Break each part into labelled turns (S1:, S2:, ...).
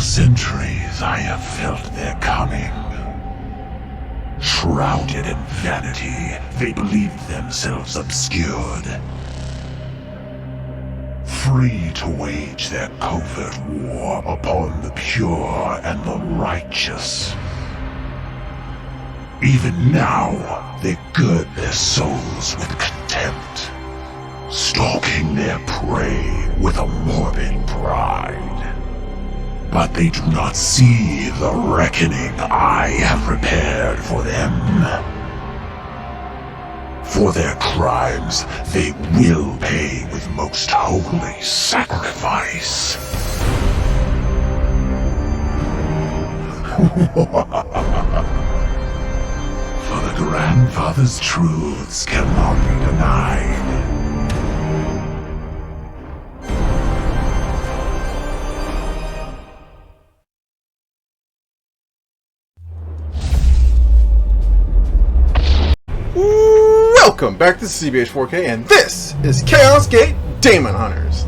S1: centuries I have felt their cunning. Shrouded in vanity, they believed themselves obscured. Free to wage their covert war upon the pure and the righteous. Even now, they gird their souls with contempt, stalking their prey with a morbid pride. But they do not see the reckoning I have prepared for them. For their crimes, they will pay with most holy sacrifice. For the grandfather's truths cannot be denied.
S2: Welcome back to CBH4K, and this is Chaosgate Daemonhunters.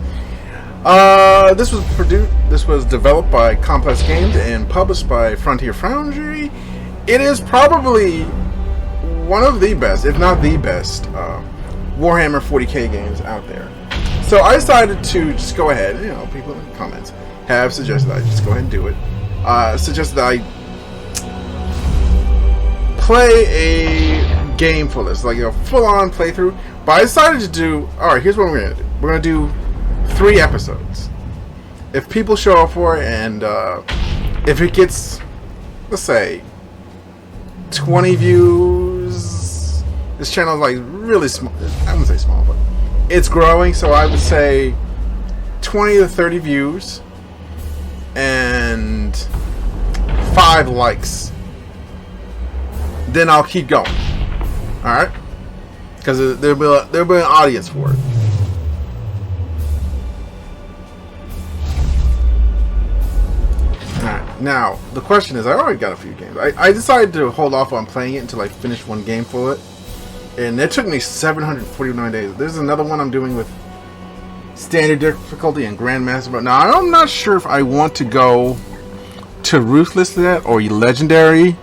S2: This was developed by Complex Games and published by Frontier Foundry. It is probably one of the best, if not the best, Warhammer 40k games out there. So I decided to just go ahead, people in the comments have suggested I just go ahead and do it. Suggested that I play a game for this, like a full-on playthrough. But I decided to do, alright, here's what we're gonna do. We're gonna do 3 episodes. If people show up for it, and if it gets, let's say, 20 views, this channel is like really small. I wouldn't say small, but it's growing, so I would say 20 to 30 views and 5 likes. Then I'll keep going. Alright? Because there'll be an audience for it. Alright, now, the question is, I already got a few games. I decided to hold off on playing it until I finish one game for it. And it took me 749 days. There's another one I'm doing with standard difficulty and Grandmaster. But now, I'm not sure if I want to go to Ruthless yet or Legendary.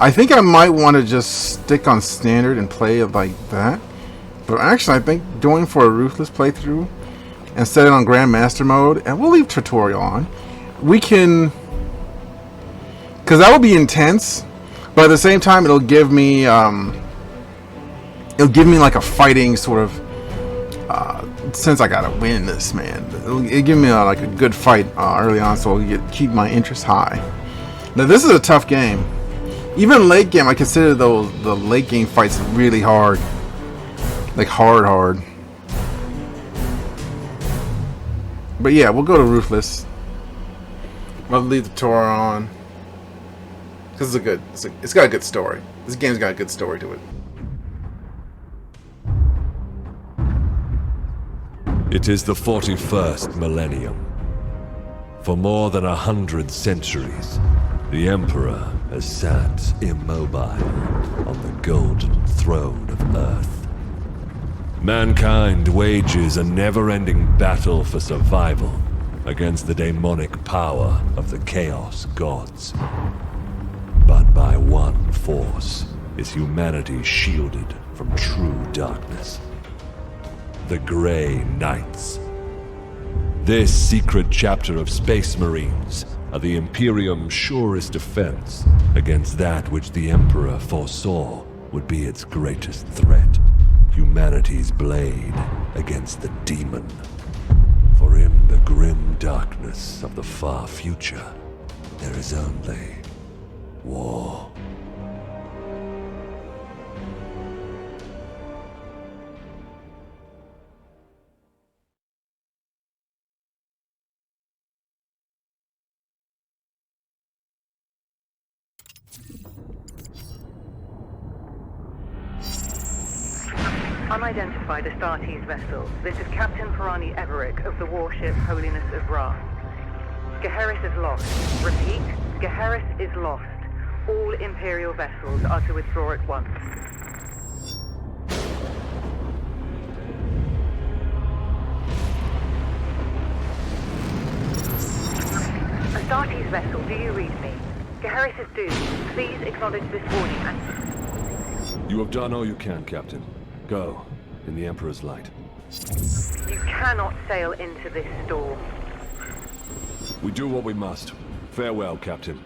S2: I think I might want to just stick on standard and play it like that. But actually, I think going for a Ruthless playthrough and set it on Grandmaster mode, and we'll leave tutorial on. We can, because that will be intense, but at the same time, it'll give me like a fighting sort of. Since I gotta win this, man, it'll give me like a good fight early on, so I'll keep my interest high. Now, this is a tough game. Even late game, I consider the late game fights really hard. Like hard. But yeah, we'll go to Ruthless. I'll leave the tutorial on. Because it's got a good story. This game's got a good story to it.
S3: It is the 41st millennium. For more than 100 centuries, the Emperor has sat immobile on the golden throne of Earth. Mankind wages a never-ending battle for survival against the demonic power of the Chaos Gods. But by one force is humanity shielded from true darkness. The Grey Knights. This secret chapter of Space Marines are the Imperium's surest defense against that which the Emperor foresaw would be its greatest threat, humanity's blade against the demon. For in the grim darkness of the far future, there is only war.
S4: Unidentified Astartes vessel. This is Captain Pirani Everick of the warship Holiness of Ra. Geheris is lost. Repeat, Geheris is lost. All Imperial vessels are to withdraw at once. Astartes vessel, do you read me? Geharis is doomed. Please acknowledge this warning and...
S3: You have done all you can, Captain. Go, in the Emperor's light.
S4: You cannot sail into this storm.
S3: We do what we must. Farewell, Captain.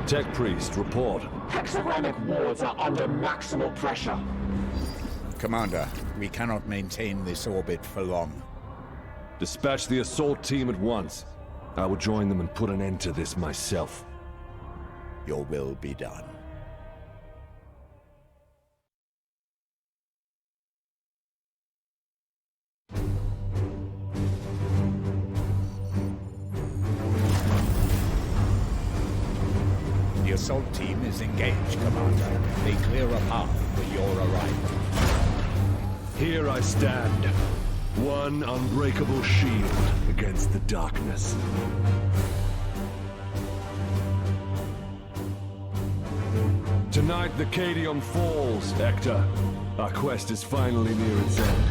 S3: Tech Priest, report.
S5: Hexagramic wards are under maximal pressure.
S6: Commander, we cannot maintain this orbit for long.
S3: Dispatch the assault team at once. I will join them and put an end to this myself.
S6: Your will be done. The assault team is engaged, Commander. They clear a path for your arrival.
S3: Here I stand. One unbreakable shield against the darkness. Tonight the Cadion falls, Hector. Our quest is finally near its end.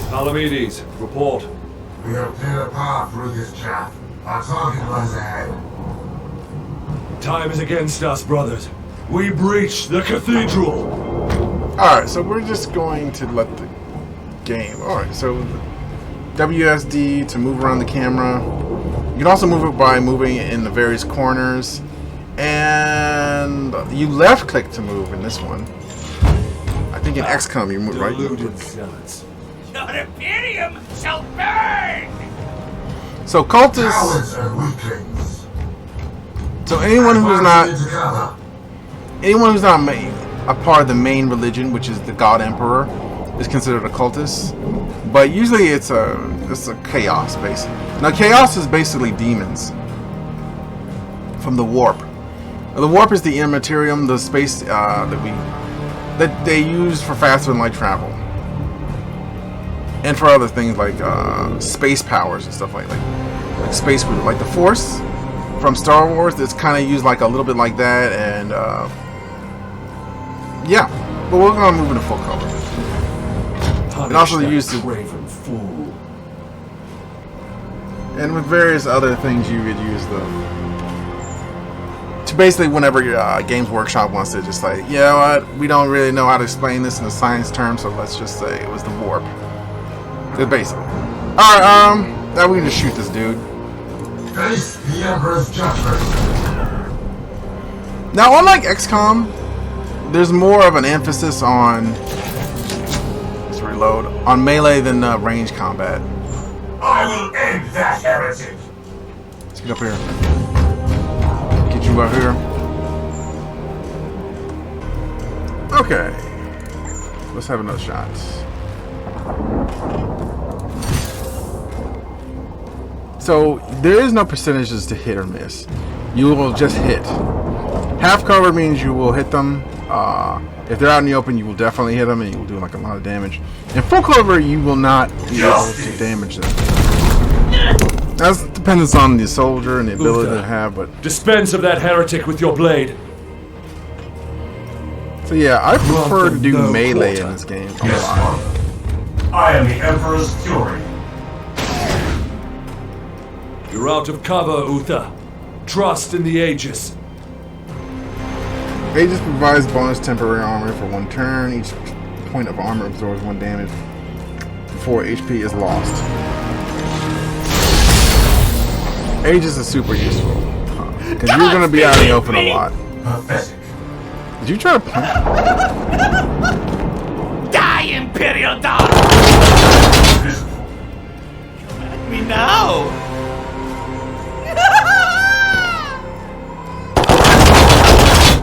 S3: Palamedes, report.
S1: We have cleared a path through this chaff. Our target lies ahead.
S3: Time is against us, brothers. We breach the cathedral!
S2: Alright, so we're just going to let the game... Alright, so WSD to move around the camera. You can also move it by moving it in the various corners. And you left click to move in this one. I think in XCOM you move right.
S3: Deluded zealots.
S5: Your Imperium shall burn!
S2: So cultists...
S1: Cowards and weaklings.
S2: So anyone who's not...
S1: Together.
S2: Anyone who's not a part of the main religion, which is the God Emperor, is considered a cultist. But usually it's a chaos basically. Now chaos is basically demons from the warp. The warp is the immaterium, the space that they use for faster than light travel, and for other things like space powers and stuff like space root, like the Force from Star Wars. That's kind of used like a little bit like that, and yeah. But we're gonna move into full color. And also they use
S3: Raven fool.
S2: and with various other things you could use to basically whenever your Games Workshop wants to just say, you know what, we don't really know how to explain this in the science terms, so let's just say it was the warp. It's basically. Alright, now we can just shoot this dude.
S1: Face the Emperor's judgment.
S2: Now, unlike XCOM, there's more of an emphasis on, let's reload, on melee than range combat.
S1: I will end that heretic.
S2: Let's get up here. Get you up here. Okay. Let's have another shot. So, there is no percentages to hit or miss. You will just hit. Half cover means you will hit them. If they're out in the open, you will definitely hit them and you will do like a lot of damage. In full cover, you will not be able to damage them. That's dependent on the soldier and the ability to have, but...
S3: Dispense of that heretic with your blade.
S2: So yeah, I prefer to do melee in this game a
S1: Yes,
S2: lot.
S1: Lord. I am the Emperor's Fury.
S3: You're out of cover, Uther. Trust in the Aegis.
S2: Aegis provides bonus temporary armor for 1 turn. Each point of armor absorbs 1 damage before HP is lost. Aegis is super useful because you're going to be out in the open a lot.
S1: Pathetic.
S2: Did you try to punch?
S5: Die, Imperial Dog! Let me know!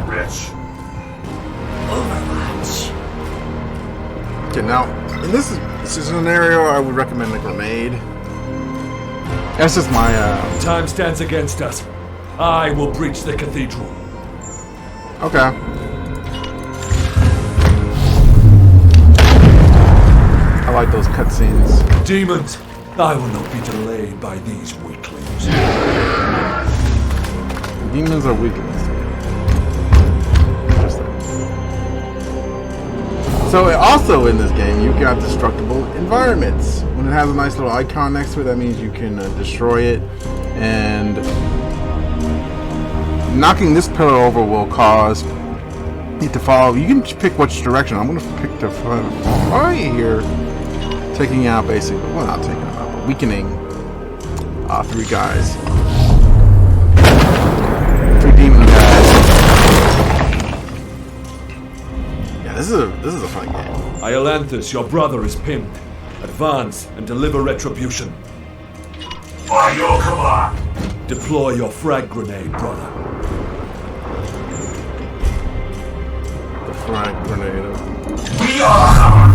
S1: Rich.
S5: Overwatch.
S2: Okay, now in this scenario, I would recommend a grenade. That's just my.
S3: Time stands against us. I will breach the cathedral.
S2: Okay. like those cutscenes.
S3: Demons, I will not be delayed by these weaklings.
S2: Demons are weaklings. Interesting. So also in this game, you've got destructible environments. When it has a nice little icon next to it, that means you can destroy it. And knocking this pillar over will cause it to follow. You can pick which direction. I'm going to pick the right here. Taking out basically, well, not taking them out, but weakening 3 guys. 3 demon guys. Yeah, this is a fun game.
S3: Iolanthus, your brother is pinned. Advance and deliver retribution.
S1: By your command.
S3: Deploy your frag grenade, brother.
S2: The frag grenade.
S1: We are.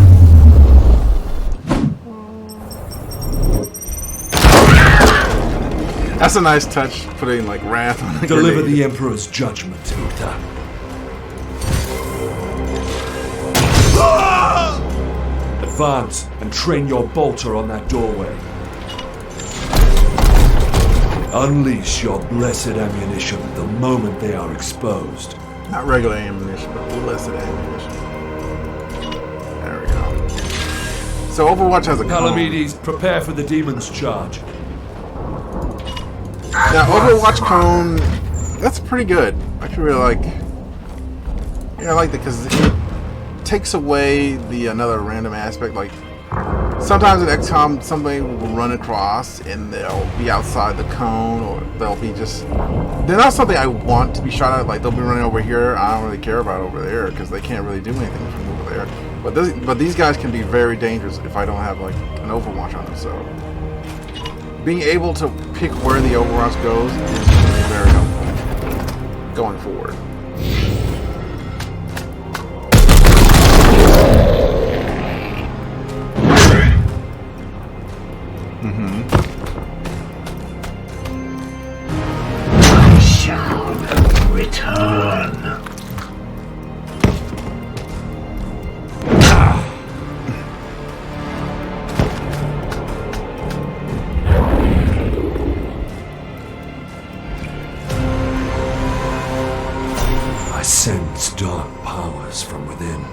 S2: That's a nice touch, putting like wrath on the
S3: Deliver
S2: grenade.
S3: the Emperor's judgment, Uther. Advance and train your bolter on that doorway. Unleash your blessed ammunition the moment they are exposed.
S2: Not regular ammunition, but blessed ammunition. There we go. So Overwatch has a cone.
S3: Palamedes, prepare for the demon's charge.
S2: Now Overwatch cone, that's pretty good. I actually really like. Yeah, I like that because it takes away the another random aspect. Like sometimes in XCOM, somebody will run across and they'll be outside the cone, or they'll be just. They're not something I want to be shot at. Like they'll be running over here. I don't really care about over there because they can't really do anything from over there. But these guys can be very dangerous if I don't have like an Overwatch on them. So being able to pick where the Overwatch goes is very helpful going forward.
S1: I shall return.
S3: I sense dark powers from within.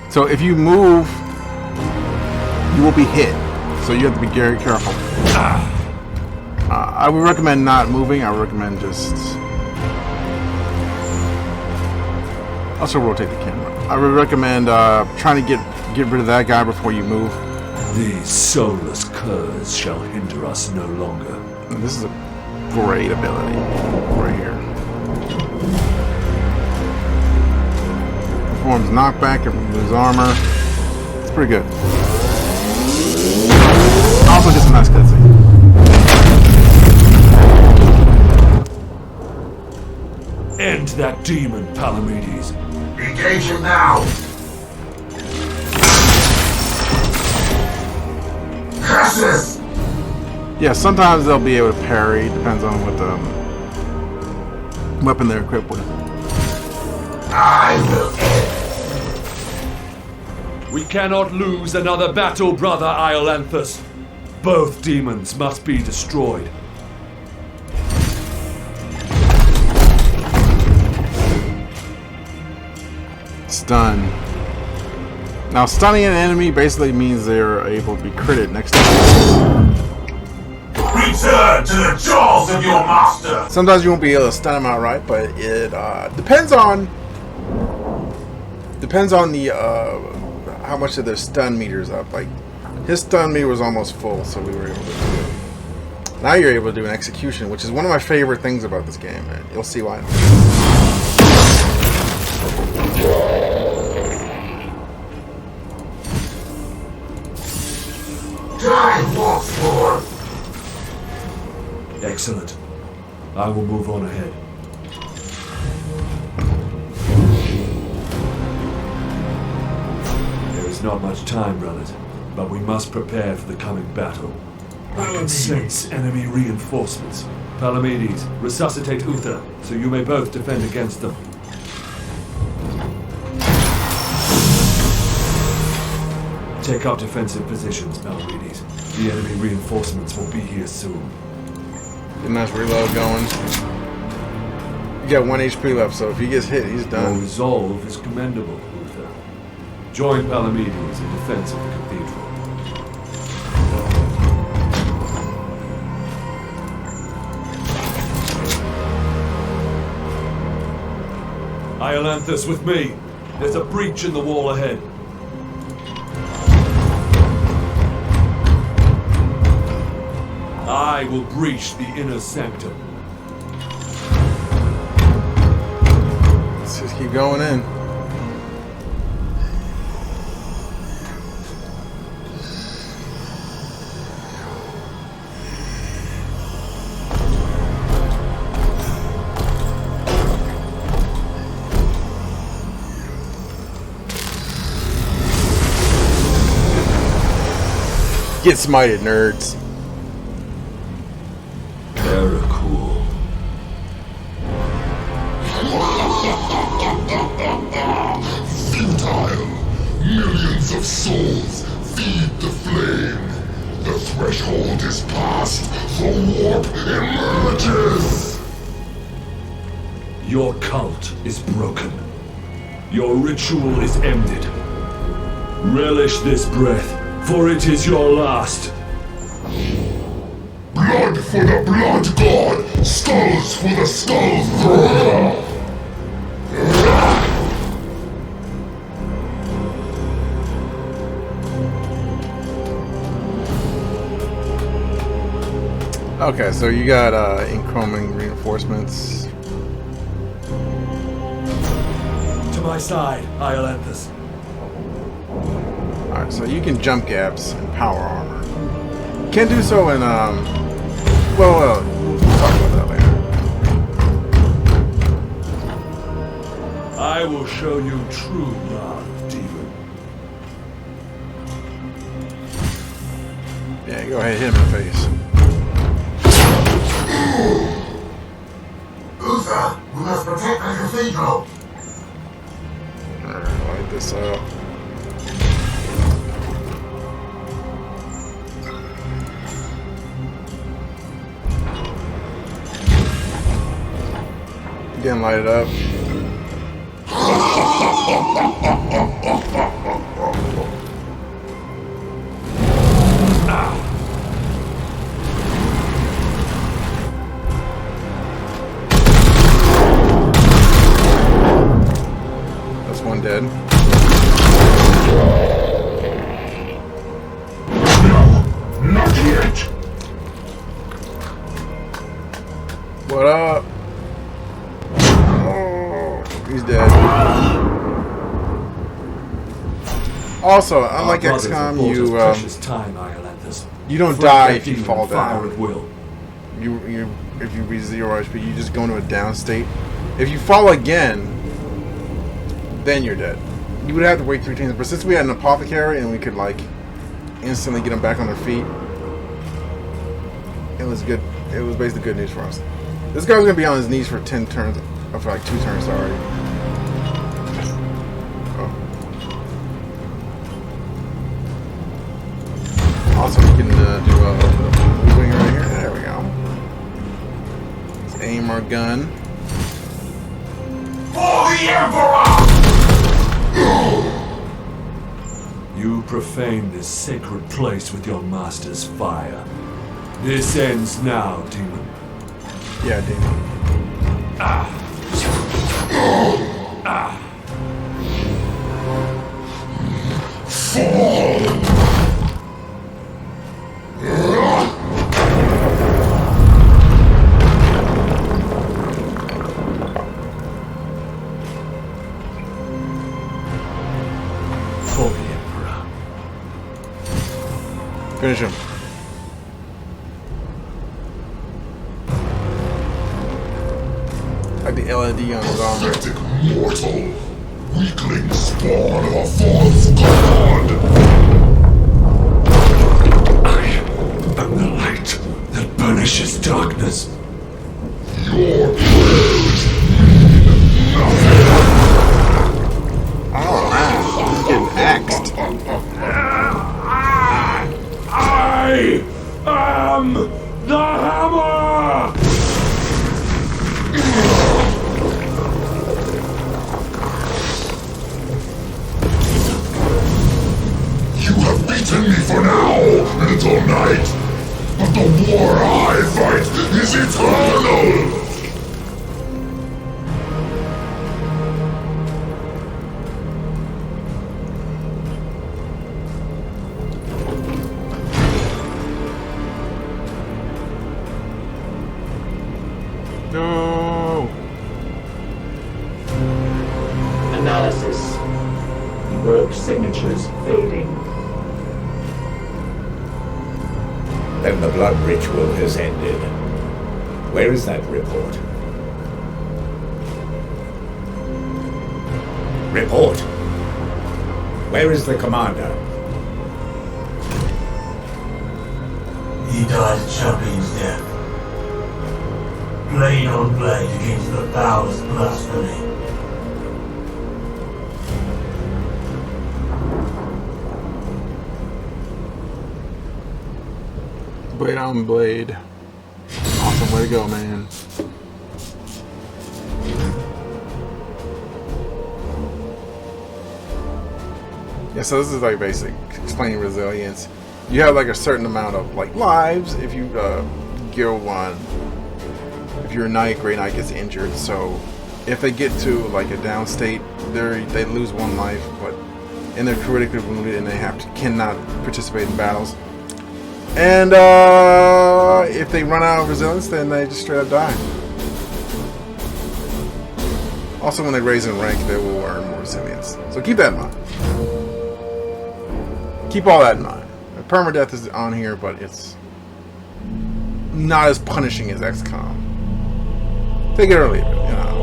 S2: So if you move, you will be hit. So you have to be very careful. I would recommend not moving. I would recommend just also rotate the camera. I would recommend trying to get rid of that guy before you move.
S3: These soulless curs shall hinder us no longer.
S2: And this is a great ability right here. Performs knockback and removes armor. It's pretty good. Also gets a nice cutscene.
S3: End that demon, Palamedes.
S1: Engage him now. Curses!
S2: Yeah, sometimes they'll be able to parry. Depends on what weapon they're equipped with.
S1: I will end.
S3: We cannot lose another battle, brother Iolanthus. Both demons must be destroyed.
S2: Stun. Now, stunning an enemy basically means they're able to be critted next time.
S1: Return to the jaws of your master.
S2: Sometimes you won't be able to stun them outright, but it depends on the how much of their stun meter's up. Like his stun meter was almost full, so we were able to do it. Now you're able to do an execution, which is one of my favorite things about this game, and you'll see why.
S1: Die once more.
S3: Excellent. I will move on ahead. There is not much time, Relit, but we must prepare for the coming battle. I can sense enemy reinforcements. Palamedes, resuscitate Uther, so you may both defend against them. Take up defensive positions, Palomines. The enemy reinforcements will be here soon.
S2: Get a nice reload going. You got 1 HP left, so if he gets hit, he's
S3: Your
S2: done.
S3: resolve is commendable, Luther. Join Palamedes in defense of the cathedral. Iolanthus, with me. There's a breach in the wall ahead. I will breach the inner sanctum.
S2: Let's just keep going in. Get smited, nerds.
S3: Very cool.
S1: Futile. Millions of souls feed the flame. The threshold is passed. The warp emerges.
S3: Your cult is broken. Your ritual is ended. Relish this breath, for it is your last.
S1: Blood for the blood god. Skulls for the skull thrower.
S2: Okay, so you got incoming reinforcements.
S3: To my side, Iolanthus.
S2: Alright, so you can jump gaps and power armor. Can't do so in, well, we'll talk about that later.
S3: I will show you true love, demon.
S2: Yeah, go ahead, hit him in the face.
S1: Uther, we must protect the cathedral.
S2: Alright, light this up. Again, light it up. That's one dead.
S1: No, not yet.
S2: What up? Oh, he's dead. Also, unlike XCOM, you don't die if you fall down. If you reach 0 HP, you just go into a down state. If you fall again, then you're dead. You would have to wait 3 turns, but since we had an apothecary and we could like instantly get them back on their feet, it was good. It was basically good news for us. This guy was gonna be on his knees for 10 turns, or for like 2 turns, sorry. Also, we can do a moving right here. There we go. Let's aim our gun.
S1: For the Emperor!
S3: You profane this sacred place with your master's fire. This ends now, demon.
S2: Yeah, Damon.
S3: For the Emperor.
S2: Finish him. Like the LED on his arm.
S1: Pathetic mortal. Weakling spawn of a false god.
S3: I am the light that burnishes darkness.
S1: Your prayers mean nothing.
S2: Oh, man. He's getting axed.
S1: The war I fight is eternal!
S2: No!
S5: Analysis. Warp signatures fading.
S6: Then the blood ritual has ended. Where is that report? Report! Where is the commander?
S7: He died a champion's death. Blade on blade against the powers blasphemy.
S2: Blade on blade. Awesome, way to go, man. Yeah, so this is like basic explaining resilience. You have like a certain amount of like lives if you gear one. If your knight, Grey Knight gets injured, so if they get to like a down state, they lose one life, but and they're critically wounded and they cannot participate in battles. And if they run out of resilience, then they just straight up die. Also, when they raise in rank, they will earn more resilience. So keep that in mind. Keep all that in mind. Permadeath is on here, but it's not as punishing as XCOM. Take it or leave it, you know.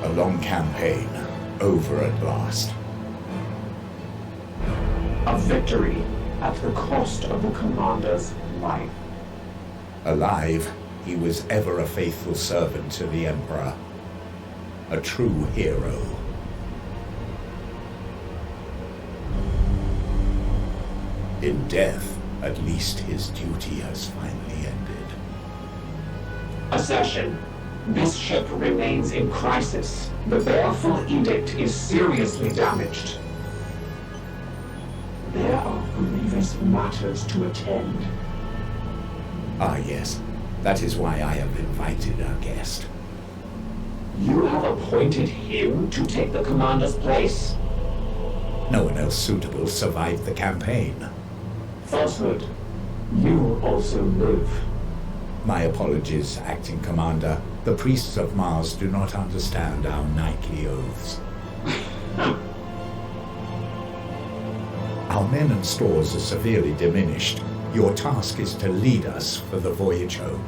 S6: A long campaign, over at last.
S5: A victory at the cost of the commander's life.
S6: Alive, he was ever a faithful servant to the Emperor. A true hero. In death, at least his duty has finally ended.
S5: Assertion. This ship remains in crisis. The Baleful Edict is seriously damaged. There are grievous matters to attend.
S6: Ah, yes. That is why I have invited our guest.
S5: You have appointed him to take the commander's place?
S6: No one else suitable survived the campaign.
S5: Falsehood. You also live.
S6: My apologies, Acting Commander. The priests of Mars do not understand our knightly oaths. Our men and stores are severely diminished. Your task is to lead us for the voyage home.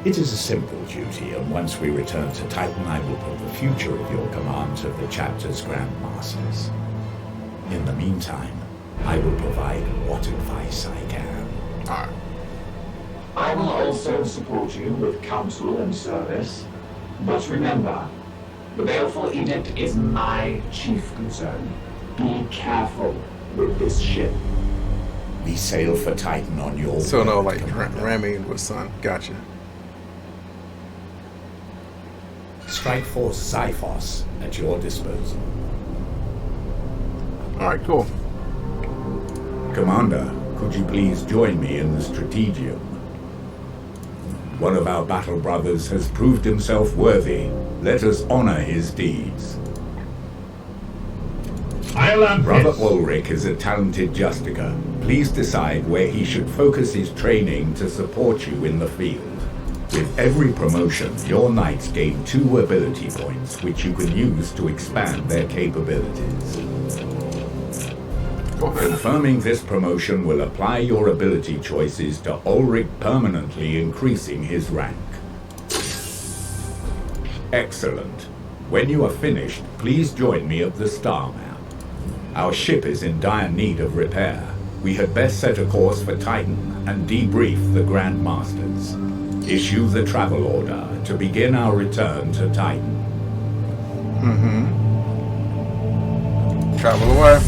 S6: It is a simple duty, and once we return to Titan, I will put the future of your command to the chapter's Grand Masters. In the meantime, I will provide what advice I can.
S2: Alright.
S5: I will also support you with counsel and service. But remember, the Baleful Edict is my chief concern. Be careful with this ship.
S6: We sail for Titan on your
S2: So no,
S6: word,
S2: like
S6: Commander.
S2: ramming with sun. Gotcha.
S6: Strike Force Xiphos at your disposal.
S2: Alright, cool.
S6: Commander, could you please join me in the Strategium? One of our battle brothers has proved himself worthy. Let us honor his deeds. Brother Ulrich is a talented Justicar. Please decide where he should focus his training to support you in the field. With every promotion, your knights gain 2 ability points, which you can use to expand their capabilities. Confirming this promotion will apply your ability choices to Ulrich, permanently increasing his rank. Excellent. When you are finished, please join me at the star map. Our ship is in dire need of repair. We had best set a course for Titan and debrief the Grand Masters. Issue the travel order to begin our return to Titan.
S2: Travel away.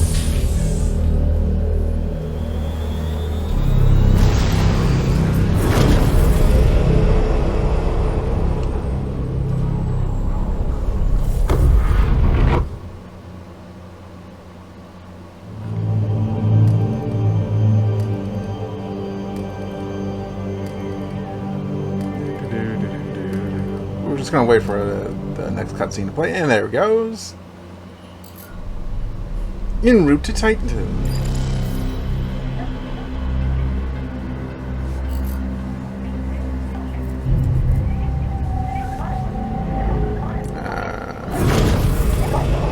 S2: We're just gonna wait for the next cutscene to play, and there it goes. En route to Titan.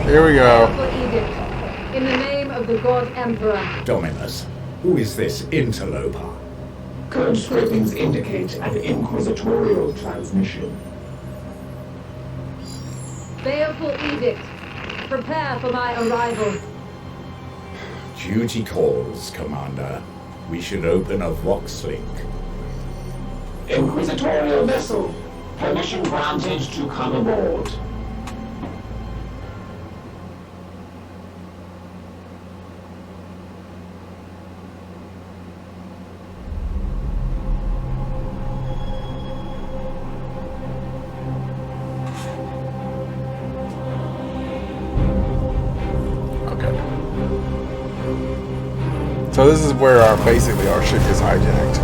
S2: Here we go.
S8: In the name of the God Emperor.
S6: Dominus, who is this interloper?
S5: Code scrapings indicate an inquisitorial transmission.
S8: Baleful edict. Prepare for my arrival.
S6: Duty calls, Commander. We should open a Vox link.
S5: Inquisitorial vessel. Permission granted to come aboard.
S2: So this is where basically our ship is hijacked.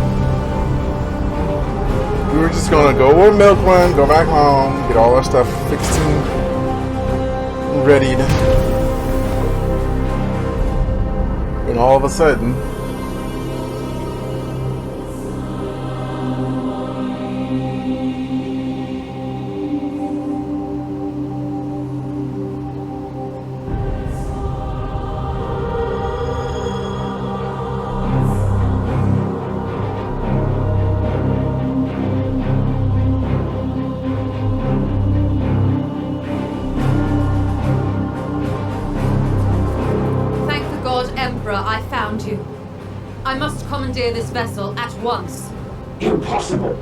S2: We were just gonna go over milk run, go back home, get all our stuff fixed and readied. And all of a sudden,
S8: I found you. I must commandeer this vessel at once.
S5: Impossible.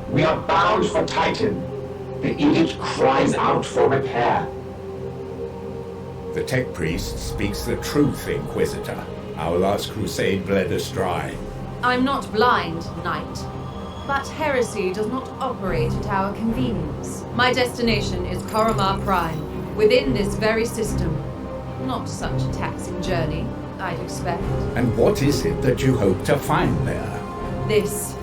S5: We are bound for Titan. The edict cries out for repair.
S6: The tech priest speaks the truth, Inquisitor. Our last crusade bled us dry.
S8: I'm not blind, Knight. But heresy does not operate at our convenience. My destination is Koromar Prime, within this very system. Not such a taxing journey, I'd expect.
S6: And what is it that you hope to find there?
S8: This.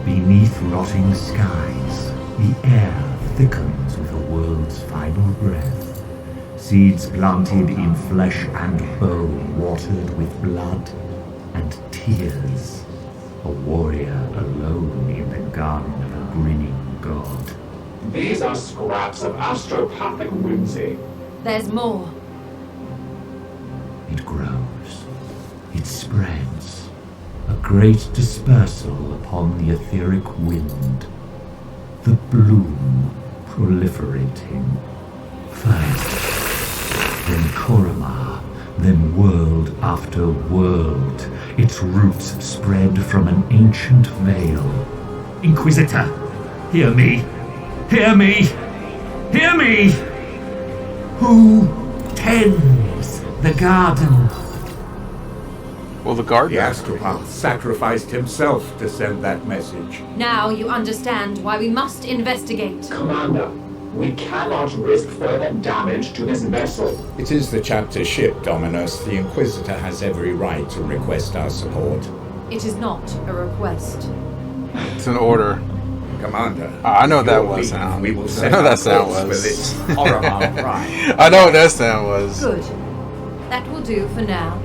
S9: Beneath rotting skies, the air thickens with the world's final breath. Seeds planted in flesh and bone, watered with blood and tears. A warrior alone in the garden of a grinning god.
S5: These are scraps of astropathic whimsy.
S8: There's more.
S9: It grows. It spreads. A great dispersal upon the etheric wind. The bloom proliferating. First, then Koromar, then world after world. Its roots spread from an ancient veil. Inquisitor, hear me! Hear me! Hear me! Who tends the garden?
S2: Well, the garden.
S6: The astropath sacrificed himself to send that message.
S8: Now you understand why we must investigate.
S5: Commander, we cannot risk further damage to this vessel.
S6: It is the chapter ship, Dominus. The Inquisitor has every right to request our support.
S8: It is not a request.
S2: It's an order.
S6: Commander,
S2: I know what that
S6: your
S2: was
S6: leave,
S2: sound.
S6: We will
S2: I
S6: send
S2: know
S6: our
S2: that sound
S6: course
S2: was.
S6: for this Koromar Prime.
S2: I know what that sound was.
S8: Good. That will do for now.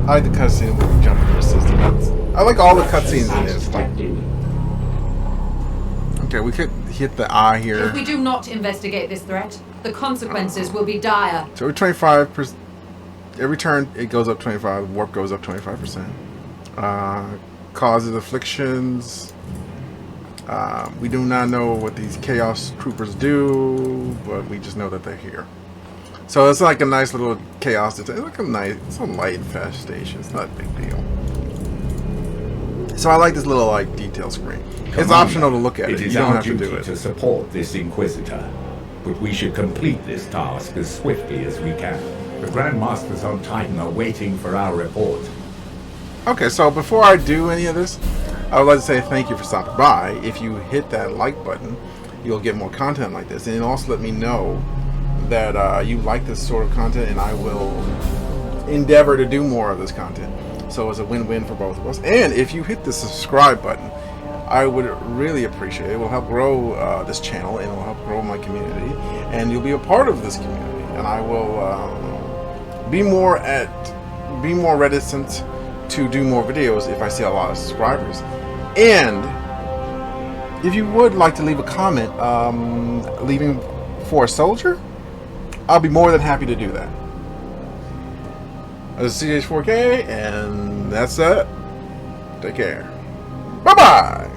S2: I like the cutscene where we jump into the system. I like all the cutscenes in this. Like, okay, we could hit the eye here.
S8: If we do not investigate this threat, the consequences will be dire.
S2: So every 25%, every turn it goes up 25. Warp goes up 25%. Causes afflictions. We do not know what these Chaos Troopers do, but we just know that they're here. So it's like a nice little chaos. It's like it's a light infestation. It's not a big deal. So I like this little like detail screen. It's optional to look at it.
S6: It is
S2: You don't
S6: our
S2: have to
S6: duty
S2: do it.
S6: to support this Inquisitor, but we should complete this task as swiftly as we can. The Grandmasters on Titan are waiting for our report.
S2: Okay, so before I do any of this, I would like to say thank you for stopping by. If you hit that like button, you'll get more content like this, and it'll also let me know that you like this sort of content, and I will endeavor to do more of this content. So it's a win-win for both of us. And if you hit the subscribe button, I would really appreciate it. It will help grow this channel, and it will help grow my community, and you'll be a part of this community. And I will be more reticent to do more videos if I see a lot of subscribers. And if you would like to leave a comment leaving for a soldier, I'll be more than happy to do that. This is CH4K, and that's it. Take care. Bye-bye!